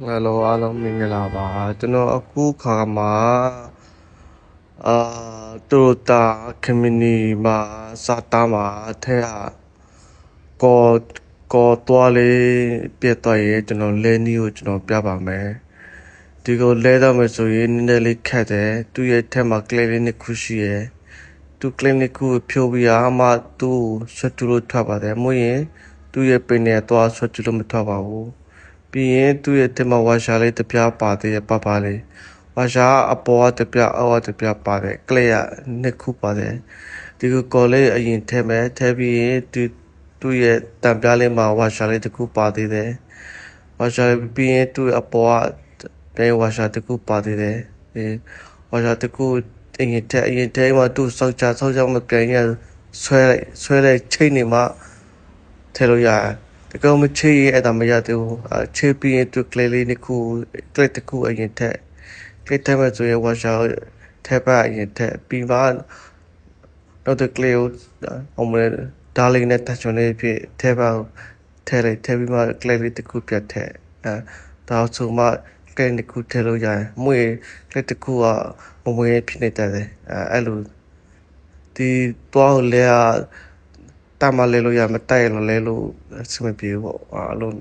Hello အားလုံးမင်္ဂလာပါကျွန်တော်အခုခါမှာတူတာခမီနီမှာစာတာမှာထဲဟာကောကောတွားလေးပြတ်သွားရင်ကျွန်တော်လဲနီးကိုကျွန်တော်ပြပါမယ်ဒီကိုလဲတော့မယ်ဆိုရင်နည်းနည်းလေးခက်တယ်သူ့ရဲ့ထက်မှာ clip လေးနှစ်ခုရှိရယ်သူ clip နှစ်ခုဖြိုးပြီးအားမှသူ့ဆွတ်တူလို့ထွက်ပါတယ်မို့ရင်သူ့ရဲ့ပင်နဲ့သွားဆွတ်တူလို့မထွက်ပါဘူးပြီးရင်သူ့ရဲ့တင်မဝါရှာလေးတစ်ပြားပါသေးရဲ့ပလေးဝါရှာအပေါ်ကတစ်ပြားအောက်ကတစ်ပြားပါတယ်ကလစ်ရနှစ်ခုပါတယ်ဒီကိုကော်လေးအရင်ထည့်မယ်ထည့်ပြီးရင်သူ့ရဲ့တံပြားလေးမှာဝါရှာလေးတစ်ခုပါသေးတယ်ဝါရှာပြီးရင်သူ့အပေါ်ကပြန်ဝါရှာတစ်ခုပါသေးတယ်ဝါရှာတစ်ခုအရင်ထည့်မှသူ့စောက်ချမပြန်ရဆွဲလိုက်ချိန်နေမှထည့်လို့ရတယ်ဒီကောင်မချေးရအဲ့ဒါမရသေးဘူးချေးပြီးရင်သူကလေးလေးတစ်ခုကလစ်တစ်ခုအရင်ထက်ကလစ်ထက်မှဆိုရင်ဝါရှာထက်ပါအရင်ထက်ပြီးမှနောက်တစ်ကလေးကိုဒါလေးနဲ့တက်ချွန်လေးဖြစ်ထက်ပါထဲလိုက်ထည့်ပြီးမှကလေးလေးတစ်ခုပြတ်ထက်ဒါဆိုမှကလေးတစ်ခုထည့်လို့ရတယ်မွေကလေးတစ်ခုကမမွေဖြစ်နေတယ်အဲ့လိုဒီတော့လေတမလဲလို့ရမတိုက်ရလဲလို့အဆင်မပြေဘူးပေါ့အလုံး